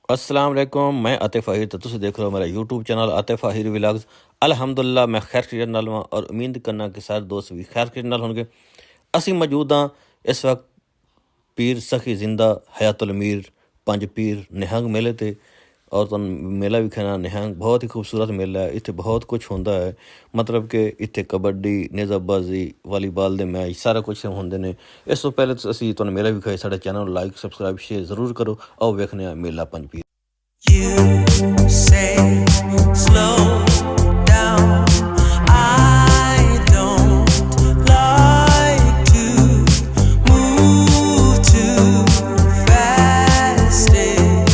अस्सलाम वालेकुम। मैं आतिफ आहिर तो तुम देख रहे हो मेरा YouTube channel Atif Ahir vlogs. अल्हम्दुलिल्लाह मैं खैर खैरियत नाल वां और उम्मीद करना कि सारे दोस्त भी खैर खैरियत नाल होणगे। ਅਸੀਂ मौजूद हाँ इस वक्त पीर सखी जिंदा हयातुल अमीर पंज पीर निहंग मेले ते और तुम मेला भी खाना निहंग बहुत ही खूबसूरत मेला है। इत्थे बहुत कुछ होंदा है, मतलब कि इत्थे कबड्डी नेज़ाबाजी वालीबाल दे मैच सारा कुछ होंदे ने। इस तो पहले ਅਸੀਂ ਤੁਹਾਨੂੰ मेला भी खाए साढ़े चैनल लाइक सबसक्राइब शेयर ज़रूर करो। आओ वेखने मेला पंज पीर। You say slow down. I don't like to move too fast. It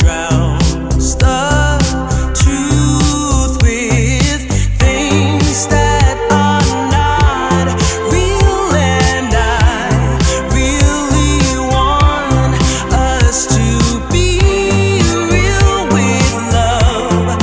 drowns the truth with things that are not real, and I really want us to be real with love.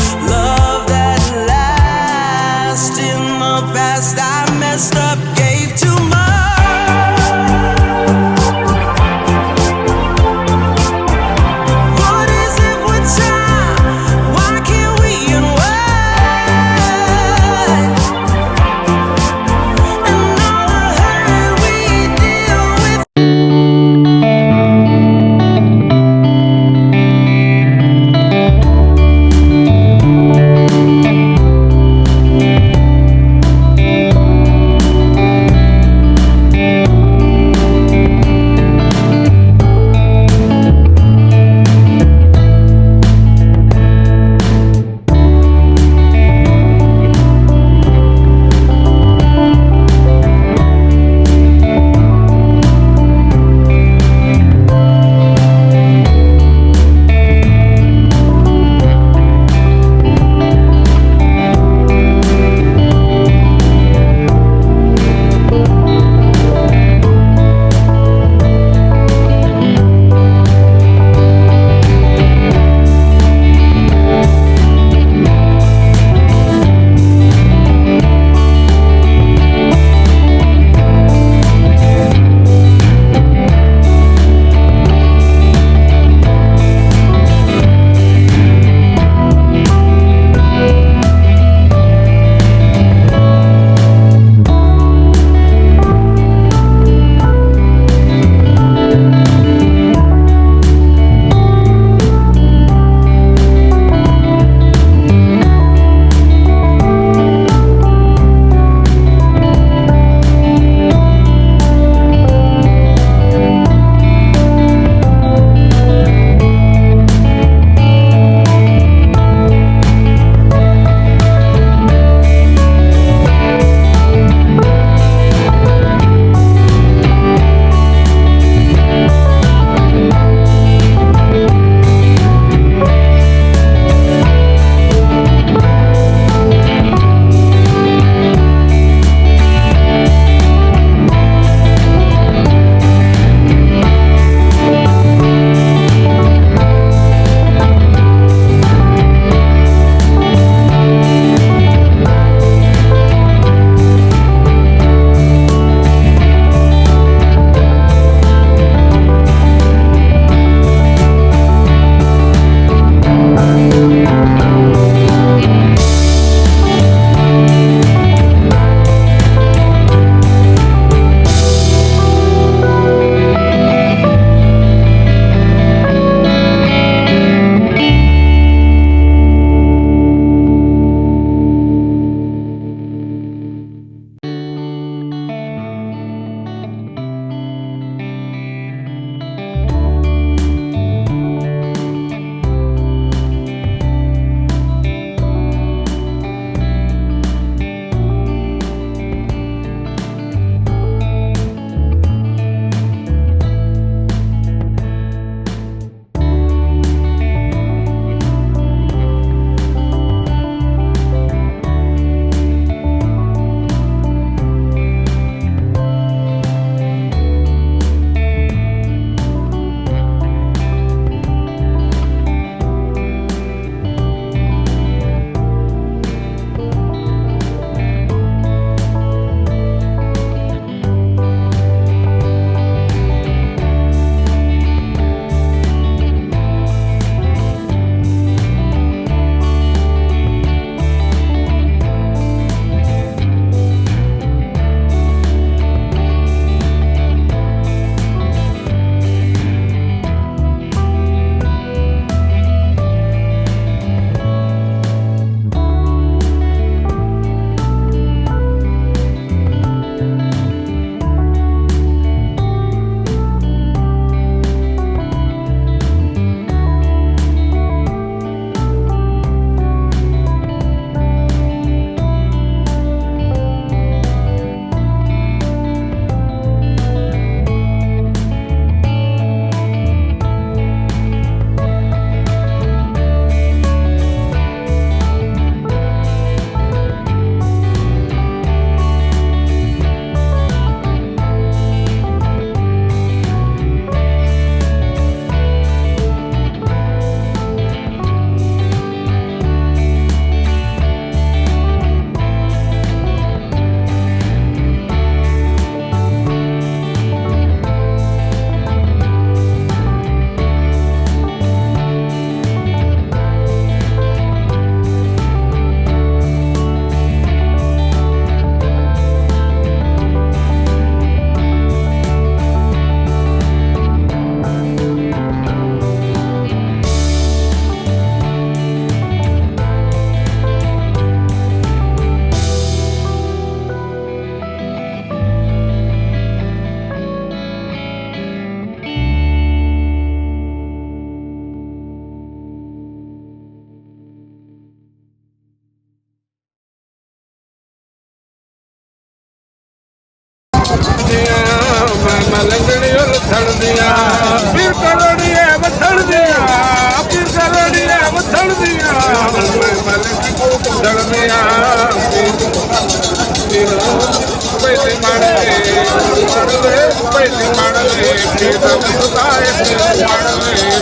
ਪਹਿਲੀ ਮਣ ਦੇ ਪ੍ਰੀਤਮ ਸਤਾਏ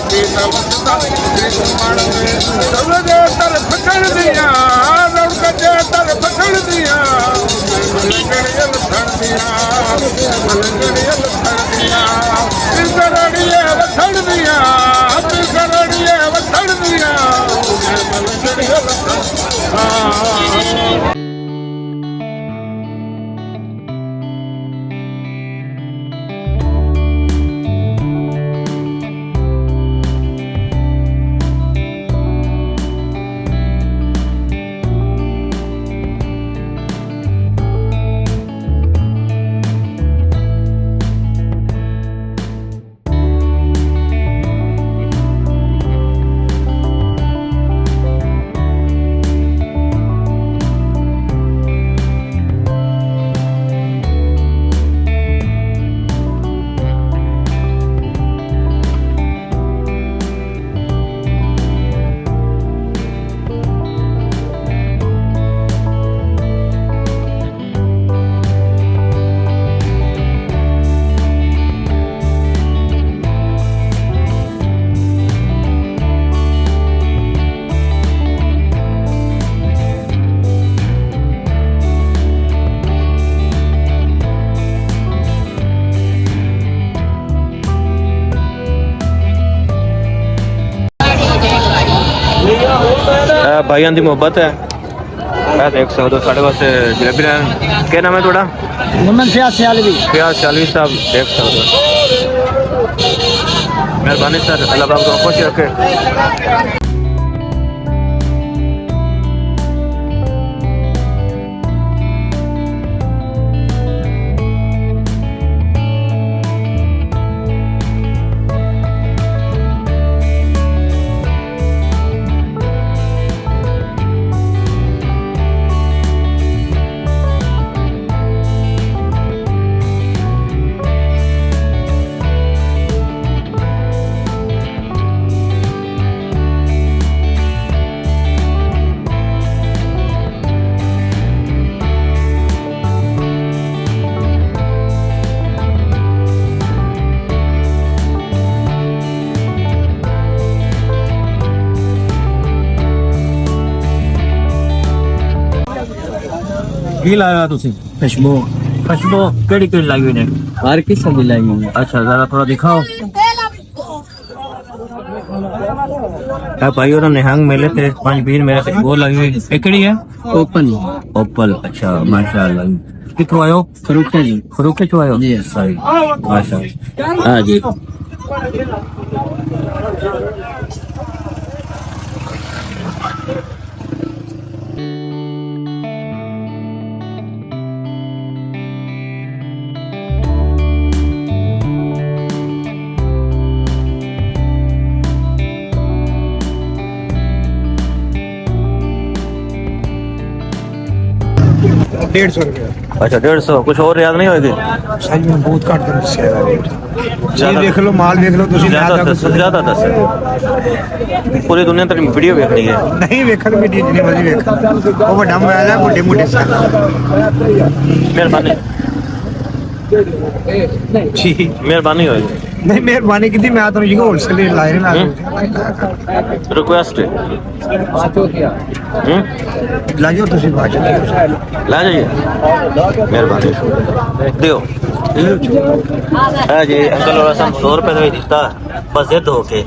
ਪ੍ਰੀਤਮ ਸਤਾਏ ਪ੍ਰੀਤਮ ਮਣ ਦੇ ਸਭ ਦੇ ਤਰ ਫਕੜ ਦੀਆਂ ਰੌਣਕ ਦੇ ਤਰ ਫਕੜ ਦੀਆਂ ਮਲੰਗੜੀਆਂ ਲਥਣ ਦੀਆਂ ਮਲੰਗੜੀਆਂ ਲਥਣ ਦੀਆਂ ਪਿਸਰੜੀਆਂ ਲਥਣ ਦੀਆਂ ਪਿਸਰੜੀਆਂ ਲਥਣ ਦੀਆਂ ਮਲੰਗੜੀਆਂ ਲਥਣ भाइयों की मोहब्बत है। मैं देख सकते हो साढ़े वास्ते जलेबी लेन। क्या नाम है थोड़ा? मोहम्मद फयाज सियालवी। फयाज सियालवी साहब देख सकते हो। मेहरबानी सर, अल्लाह पाक को खुश रखे। की लाया तुसी? खुशबू खुशबू केड़ी केड़ी लाई हुई ने? हर किस्म की लाई है। अच्छा जरा थोड़ा दिखाओ। भाई और निहंग मेले थे 5 बीर मेरे से वो लगी हुई एकड़ी है ओपन ओपल। अच्छा माशाल्लाह। किथों आयो? फरूखे जी। फरूखे चो आयो? जी सही माशाल्लाह। हां जी अच्छा 150 कुछ और याद नहीं होगी? सही में बहुत घट कर दस्या रेट जी ज्यादा- देख लो माल देख लो तुसी ज्यादा दस पूरी दुनिया तक वीडियो देखनी है। नहीं वेखन भी जितनी मर्जी वेख वो बड़ा मोबाइल है मोटे मोटे साल मेहरबानी जी मेहरबानी होगी। नहीं मेहरबानी की मैं तो जी होलसेल रेट लाए ना रिक्वेस्ट है लाइयो तुसी बात ला जाइए मेहरबानी दियो। है जी अंकल और हम 100 रुपए का दिता बस जिद होके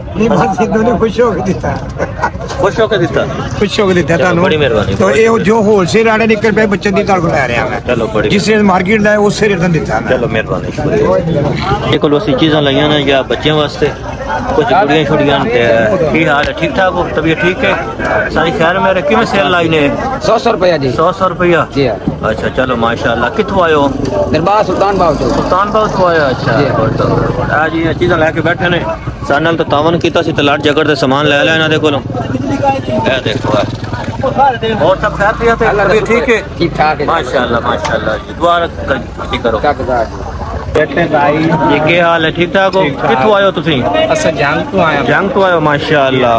नहीं बात सिद्धू ने खुश हो के दिता खुश होकर दिता। खुश हो के दिता चलो, तानू बड़ी मेहरबानी। तो ये जो होलसेल आड़े निकल पे बच्चन दी ताल को ले रहा मैं चलो बड़ी जिस रेट मार्केट लाए उस रेट में दिता मैं चलो मेहरबानी। ये कोल वसी चीज़ां लाइया ना या बच्चों वास्ते कुछ गुड़ियां छुड़ियां की हाल है? ठीक ठाक हो? तबीयत ठीक है? सारी खैर मेरे किमें सेल लाई ने? 100 रुपया जी। 100 रुपया जी हाँ। अच्छा चलो माशाल्लाह। कित्थों आयो? दरबार सुल्तान बाव तो सुल्तान बाग तो आया। अच्छा आज ये चीज़ां लैके बैठे ने सारे नाल तो तावन कीता सी ते लाट जगड़ ते सामान ले लिया इन्हां दे कोलों। ए देखो और सब खैरियत है? तबीयत ठीक है? ठीक ठाक है माशाल्लाह माशाल्लाह जी दुआ करो। ਜੀ ਕੀ ਹਾਲ ਹੈ? ਠੀਕ ਠਾਕ ਹੋ? ਕਿੱਥੋਂ ਆਏ ਹੋ ਤੁਸੀਂ? अच्छा जान तो आया ਜੰਗ ਤੋਂ ਆਏ ਹੋ? ਮਾਸ਼ਾਅੱਲਾ।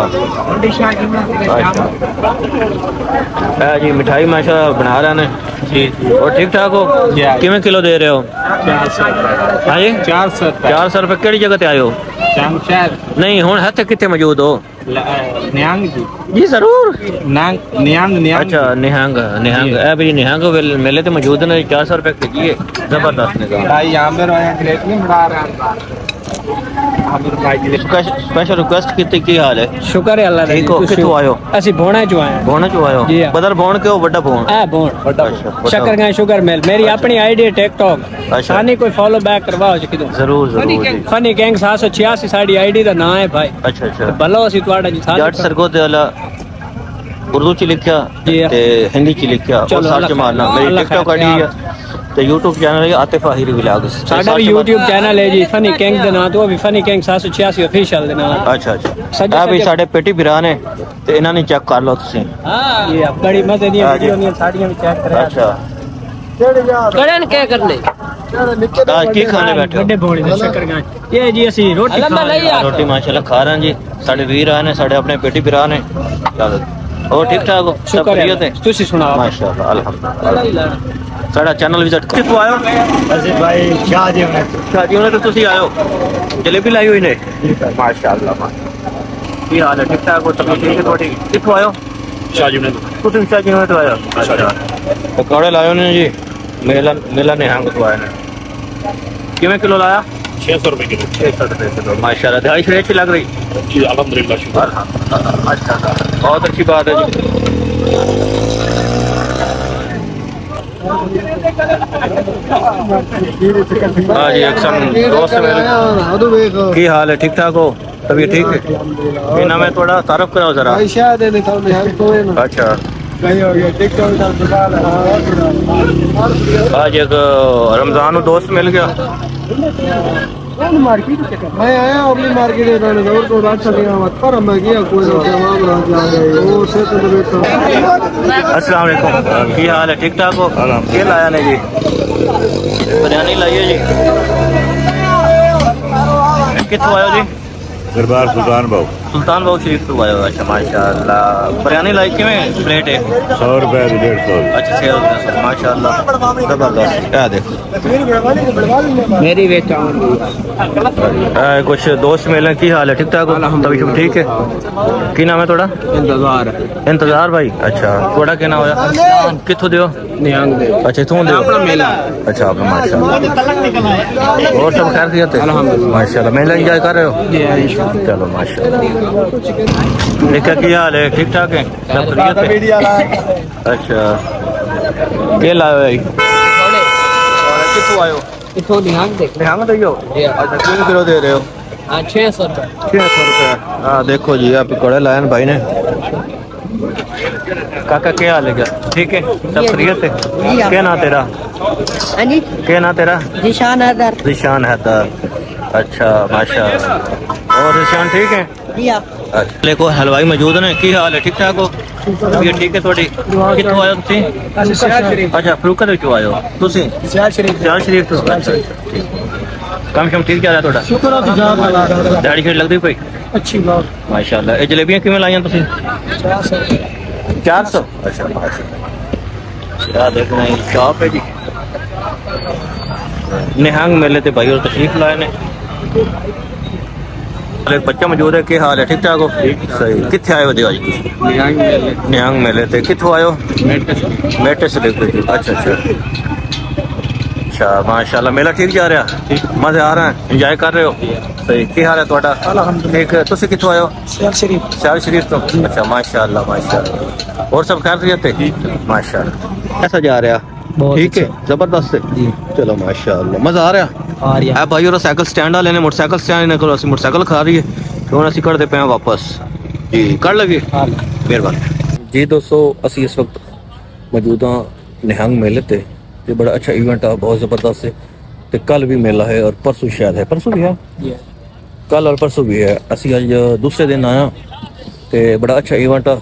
ਇਹ ਜੀ ਮਿਠਾਈ ਮਾਸ਼ਾਅੱਲਾ ਬਣਾ ਰਹੇ ਨੇ ਜੀ। ਹੋਰ ਠੀਕ ਠਾਕ ਹੋ? ਕਿਵੇਂ ਕਿਲੋ ਦੇ ਰਹੇ ਹੋ? ਹਾਂਜੀ 400 400 ਰੁਪਏ। ਕਿਹੜੀ ਜਗ੍ਹਾ ਤੇ ਆਏ ਹੋ? शमशाद ਨਹੀਂ ਹੁਣ ਇੱਥੇ ਕਿੱਥੇ ਮੌਜੂਦ ਹੋ? नियांग जी ਜੀ ਜ਼ਰੂਰ। नियांग नियांग अच्छा निहंग निहंग ए भी निहंग मेले तो मौजूद ने 400 रुपए के जी जबरदस्त निजाम। भाई यहाँ पे ग्रेट नहीं बढ़ा रहा स्पेशल रिक्वेस्ट की हाल है? शुक्र है अल्लाह ठीक हो? किथों आयो? ਅਸੀਂ ਬੋਣਾ ਚੋਂ ਆਏ बोण चो आयो? जी हाँ। बदल बोण के बड़ा बोण? ਆ ਬੋਣ अच्छा, ਸ਼ੱਕਰਗਾਂ ਸ਼ੂਗਰ ਮਿਲ ਮੇਰੀ ਆਪਣੀ ਆਈਡੀ ਹੈ ਟਿਕਟੌਕ अच्छा। ਸਾਨੀ ਕੋਈ ਫੋਲੋ ਬੈਕ ਕਰਵਾਓ ਜੀ ਕਿਦੋਂ जरूर जरूर जी। ਫਨੀ ਗੈਂਗ 786 ਸਾਡੀ ਆਈਡੀ ਦਾ ਨਾਮ ਹੈ ਭਾਈ अच्छा अच्छा ਭਲੋ ਅਸੀਂ ਤੁਹਾਡਾ ਜੀ जट सरगोदे वाला उर्दू च लिखा जी हाँ। ते हिंदी च लिखा और चलो, सर्च अल्लाह मारना। खैर, मेरी अल्लाह टिकटॉक खैर, आईडी है ते यूट्यूब चैनल है आतिफ आहिर व्लॉग्स। ਸਾਡਾ ਵੀ YouTube ਚੈਨਲ ਹੈ ਜੀ ਫਨੀ ਗੈਂਗ ਦੇ ਨਾਮ ਤੋਂ ਵੀ ਫਨੀ ਗੈਂਗ 786 ਅਫੀਸ਼ੀਅਲ ਦੇ ਨਾਮ अच्छा अच्छा सज्जे आ भी सज्जे- साडे पेटी बिरा ने ते इन्हां ने चेक कर लो तुसीं। ਹਾਂ ਇਹ ਬੜੀ ਮਜ਼ੇ ਦੀਆਂ हाँ जी। ਵੀਡੀਓ ਨੇ ਸਾਡੀਆਂ ਵੀ ਚੈੱਕ ਕਰਿਆ अच्छा ਕਰਨ ਕੀ ਕਰਨੇ आज की खाने बैठे हो? ਵੱਡੇ ਬੋਣੇ ਦੇ ਸ਼ੱਕਰਗਾਂ ਇਹ ਜੀ ਅਸੀਂ ਰੋਟੀ ਖਾ ਰਹੇ ਹਾਂ रोटी माशाल्लाह खा रहे हैं जी। साडे वीर आए ने साडे अपने पेटी बिरा ने। और ठीक ठाक हो? सब ਸ਼ੁਕਰ बढ़िया थे? ਹੈ ਤੁਸੀਂ ਸੁਣਾਓ माशाल्लाह अल्हम्दुलिल्लाह। साडा चैनल विजिट कितों आयो? ਅਸੀਂ ਭਾਈ ਸ਼ਾਹ ਜੀ ਨੇ शादी में तो तुसी आयो जलेबी लाई हुई ने? माशाल्लाह की हाल है? ठीक ठाक हो? सब ठीक है थोड़ी? कितों आयो? ਸ਼ਾਹ ਨੇ तुम शादी में तो आयो? अच्छा पकौड़े लायो ने जी। मेला मेला ने हंग तो आए ने। किवें किलो लाया? 600 रुपए किलो 600 रुपए किलो। माशाल्लाह दिहाड़ी शरीर अच्छी लग रही? जी अल्हम्दुलिल्लाह शुक्र अच्छा बहुत अच्छी बात है जी। हाँ जी एक दोस्त मेरे की हाल है? ठीक ठाक हो? तबीयत ठीक है? ये नाम है थोड़ा तारफ कराओ जरा। अच्छा आज एक रमजान दोस्त मिल गया। मैं आया अपनी मार्केट में दौड़ को रात चले गया मत पर मैं गया कोई जवाब रात जा गए वो से तो बैठा अस्सलाम वालेकुम। की हाल है? ठीक ठाक हो? ये लाया ने जी बिरयानी लाई है जी। कितों आयो जी? दरबार सुल्तान बाबू सुल्तान बाबू शरीफ तो आयो। अच्छा माशाल्लाह। बिरयानी लाई किवें प्लेट है? 100 रुपए 150 अच्छा 6 रुपये माशाल्लाह जबरदस्त। क्या देखो मेरी वेट कुछ दोस्त मिले। की हाल है? ठीक ठाक हो? तभी सब ठीक है? की नाम है थोड़ा? इंतजार इंतजार भाई। अच्छा थोड़ा क्या नाम होया? कितों दियो? नियांग दे अच्छा इथों दियो? अच्छा आप माशाल्लाह। और सब खैर खैरियत है? अल्हम्दुलिल्लाह। माशाल्लाह मेला एंजॉय कर रहे हो? चलो माशाल्लाह। देखा की हाल है? ठीक ठाक है? सब खैरियत है? अच्छा के लाए भाई? कितों आयो? इथों नियांग दे निहंग दइयो? अच्छा कितने किलो दे रहे हो? हां 600 रुपए 600 रुपये। हाँ देखो जी आप पकौड़े लाए भाई ने। काका क्या हाल है? क्या ठीक है? सब खैरियत है? क्या ना तेरा? अनी क्या ना तेरा? निशान हैदर जिशान हैदर। अच्छा माशाल्लाह। और जिशान ठीक है? दिया अच्छा देखो हलवाई मौजूद ने। की हाल है? ठीक ठाक हो? ये ठीक है थोड़ी? कितों आयो तुसी? अच्छा फरूका तो क्यों आयो तुसी? शहर शरीफ शहर शरीफ तो अच्छा कम शम ठीक जा रहा थोड़ा? शुक्र है तुझा दाढ़ी खेड़ लगदी कोई? अच्छी बात माशाल्लाह। ये जलेबियां किवें लाईयां तुसी? 400। अच्छा माशाल्लाह। देखो ना शॉप है जी निहंग मेले ते भाई और तशरीफ लाए ने। एक बच्चा मौजूद है। क्या हाल है? ठीक ठाक हो? सही। कितने आए हो दिवाली? नियांग मेले निहंग मेले ते कितों आयो? मेटे से लेकर जी। अच्छा अच्छा अच्छा माशाल्लाह। मेला ठीक जा रहा? मजे आ रहे हैं? एंजॉय कर रहे हो? सही। की हाल है थोड़ा? ठीक है। तुसी कितों आयो? शहर शरीफ शहर शरीफ तो? अच्छा माशाल्लाह माशाल्लाह। और सब खैरियत है? माशाल्लाह। कैसा जा रहा? ठीक है जबरदस्त है जी। चलो माशाल्लाह मजा आ रहा। और यार भाई और साइकिल स्टैंड वाले ने मोटरसाइकिल स्टैंड ने कोल मोटरसाइकिल खा रही है तो हम ਅਸੀਂ ਕਰਦੇ ਪਏ ਆ ਵਾਪਸ ਜੀ। ਕਰ ਲਗੇ ਮਿਹਰਬਾਨੀ ਜੀ। ਦੋਸਤੋ ਅਸੀਂ ਇਸ ਵਕਤ ਮੌਜੂਦ ਹਾਂ ਨਿਹੰਗ ਮੇਲੇ ਤੇ ਬੜਾ ਅੱਛਾ ਇਵੈਂਟ ਆ ਬਹੁਤ ਜ਼ਬਰਦਸਤ ਹੈ ਤੇ ਕੱਲ ਵੀ ਮੇਲਾ ਹੈ और परसों शायद है परसों भी है कल और परसों भी है। ਅਸੀਂ ਅੱਜ ਦੂਸਰੇ ਦਿਨ ਆਇਆ ਤੇ ਬੜਾ ਅੱਛਾ ਇਵੈਂਟ ਆ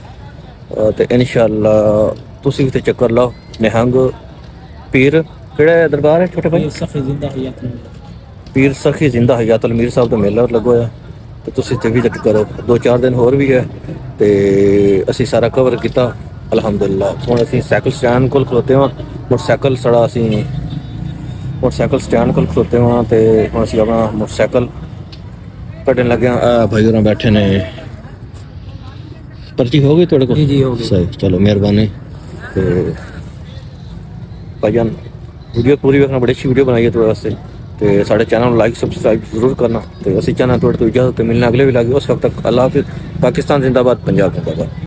ਤੇ ਇਨਸ਼ਾਅੱਲਾ ਤੁਸੀਂ ਵੀ ਤੇ ਚੱਕਰ ਲਾਓ। ਨਿਹੰਗ ਪੀਰ ਕਿਹੜਾ ਦਰਬਾਰ ਹੈ ਛੋਟੇ ਭਾਈ? सफर जिंदा हयात ਪੀਰ ਸਖੀ ਜ਼ਿੰਦਾ ਹਯਾਤੁਲ ਮੀਰ ਸਾਹਿਬ ਦਾ ਮੇਲਾ ਲੱਗਾ ਹੋਇਆ ਤੇ ਤੁਸੀਂ ਇੱਥੇ ਵਿਜ਼ਿਟ ਕਰੋ। 2-4 ਦਿਨ ਹੋਰ ਵੀ ਹੈ ਤੇ ਅਸੀਂ ਸਾਰਾ ਕਵਰ ਕੀਤਾ ਅਲਹਮਦੁਲਿਲਾ। ਹੁਣ ਅਸੀਂ ਸਾਈਕਲ ਸਟੈਂਡ ਕੋਲ ਖਲੋਤੇ ਹਾਂ, ਮੋਟਰਸਾਈਕਲ ਸੜਾ ਅਸੀਂ ਮੋਟਰਸਾਈਕਲ ਸਟੈਂਡ ਕੋਲ ਖਲੋਤੇ ਹਾਂ ਤੇ ਹੁਣ ਅਸੀਂ ਆਪਣਾ ਮੋਟਰਸਾਈਕਲ ਕੱਢਣ ਲੱਗੇ ਹਾਂ। ਭਾਈ ਹੋਰਾਂ ਬੈਠੇ ਨੇ। पर्ची हो गई थोड़े को? जी हो गई। सही, चलो मेहरबानी। तो भाईजान वीडियो पूरी देखना, बड़ी अच्छी वीडियो बनाई है थोड़े वास्ते। तो साढ़े चैनल लाइक सब्सक्राइब जरूर करना। तो असी चाहना थोड़े तो इजाजत मिलना अगले भी लागे। उस वक्त तक अल्लाह हाफिज़। पाकिस्तान जिंदाबाद, पंजाब जिंदाबाद।